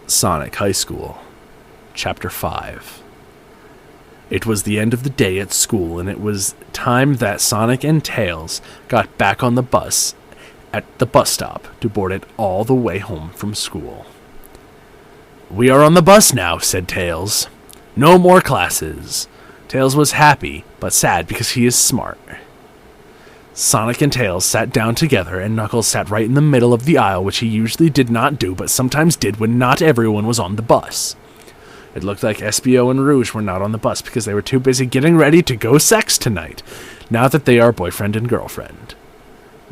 Sonic High School, Chapter 5. It was the end of the day at school, and it was time that Sonic and Tails got back on the bus at the bus stop to board it all the way home from school. "We are on the bus now," said Tails. "No more classes." Tails was happy, but sad because he is smart. Sonic and Tails sat down together, and Knuckles sat right in the middle of the aisle, which he usually did not do, but sometimes did when not everyone was on the bus. It looked like Espio and Rouge were not on the bus because they were too busy getting ready to go sex tonight, now that they are boyfriend and girlfriend.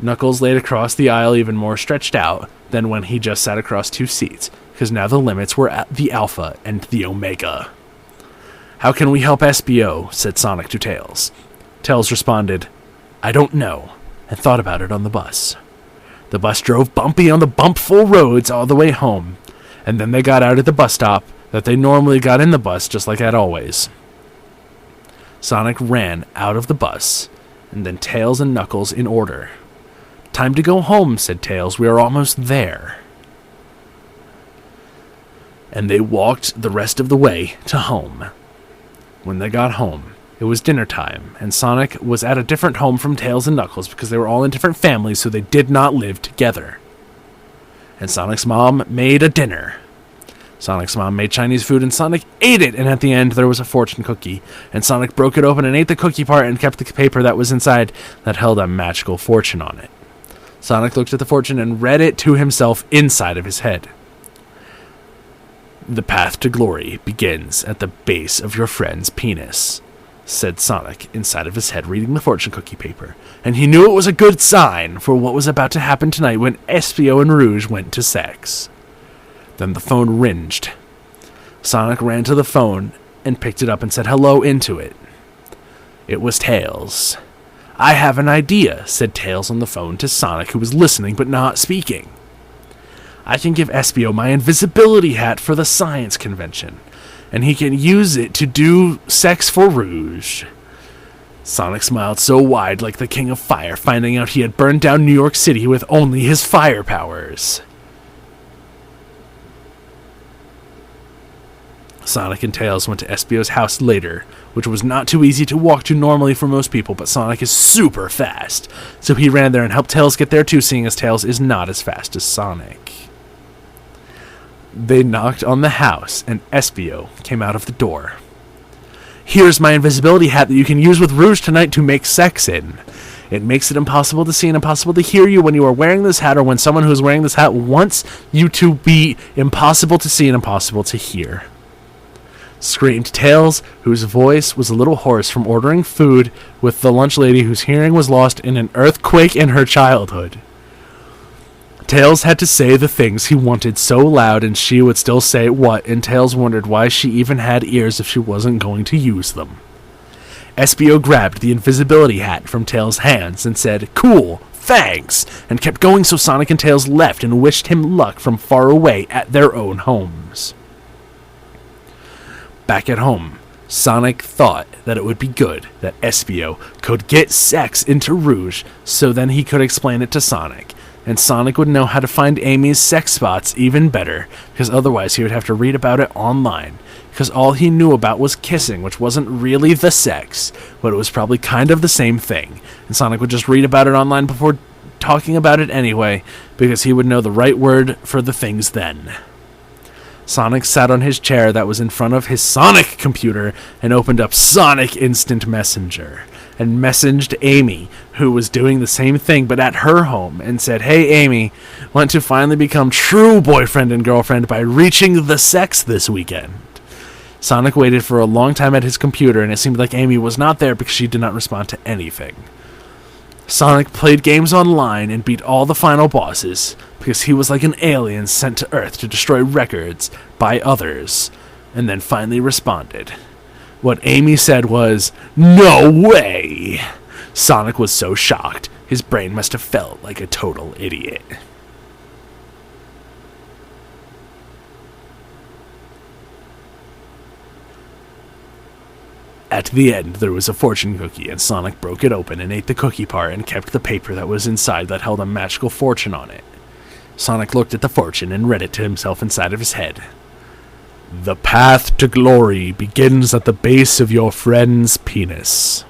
Knuckles laid across the aisle even more stretched out than when he just sat across two seats, because now the limits were at the Alpha and the Omega. "How can we help Espio?" said Sonic to Tails. Tails responded, "I don't know," and thought about it on the bus. The bus drove bumpy on the bumpful roads all the way home, and then they got out at the bus stop that they normally got in the bus just like at always. Sonic ran out of the bus, and then Tails and Knuckles in order. "Time to go home," said Tails. "We are almost there." And they walked the rest of the way to home. When they got home, it was dinner time, and Sonic was at a different home from Tails and Knuckles because they were all in different families, so they did not live together. And Sonic's mom made a dinner. Sonic's mom made Chinese food, and Sonic ate it, and at the end there was a fortune cookie, and Sonic broke it open and ate the cookie part and kept the paper that was inside that held a magical fortune on it. Sonic looked at the fortune and read it to himself inside of his head. "The path to glory begins at the base of your friend's penis," said Sonic inside of his head, reading the fortune cookie paper, and he knew it was a good sign for what was about to happen tonight when Espio and Rouge went to sex. Then the phone ringed. Sonic ran to the phone and picked it up and said hello into it. It was Tails. "I have an idea," said Tails on the phone to Sonic, who was listening but not speaking. "I can give Espio my invisibility hat for the science convention, and he can use it to do sex for Rouge." Sonic smiled so wide like the King of Fire, finding out he had burned down New York City with only his fire powers. Sonic and Tails went to Espio's house later, which was not too easy to walk to normally for most people, but Sonic is super fast, so he ran there and helped Tails get there too, seeing as Tails is not as fast as Sonic. They knocked on the house, and Espio came out of the door. "Here's my invisibility hat that you can use with Rouge tonight to make sex in. It makes it impossible to see and impossible to hear you when you are wearing this hat, or when someone who is wearing this hat wants you to be impossible to see and impossible to hear," screamed Tails, whose voice was a little hoarse from ordering food with the lunch lady whose hearing was lost in an earthquake in her childhood. Tails had to say the things he wanted so loud, and she would still say what, and Tails wondered why she even had ears if she wasn't going to use them. Espio grabbed the invisibility hat from Tails' hands and said, "Cool, thanks," and kept going, so Sonic and Tails left and wished him luck from far away at their own homes. Back at home, Sonic thought that it would be good that Espio could get sex into Rouge, so then he could explain it to Sonic, and Sonic would know how to find Amy's sex spots even better, because otherwise he would have to read about it online, because all he knew about was kissing, which wasn't really the sex, but it was probably kind of the same thing, and Sonic would just read about it online before talking about it anyway, because he would know the right word for the things then. Sonic sat on his chair that was in front of his Sonic computer and opened up Sonic Instant Messenger and messaged Amy, who was doing the same thing but at her home, and said, "Hey Amy, want to finally become true boyfriend and girlfriend by reaching the sex this weekend?" Sonic waited for a long time at his computer, and it seemed like Amy was not there because she did not respond to anything. Sonic played games online and beat all the final bosses, because he was like an alien sent to Earth to destroy records by others, and then finally responded. What Amy said was, "No way!" Sonic was so shocked, his brain must have felt like a total idiot. At the end, there was a fortune cookie, and Sonic broke it open and ate the cookie part and kept the paper that was inside that held a magical fortune on it. Sonic looked at the fortune and read it to himself inside of his head. The path to glory begins at the base of your friend's penis.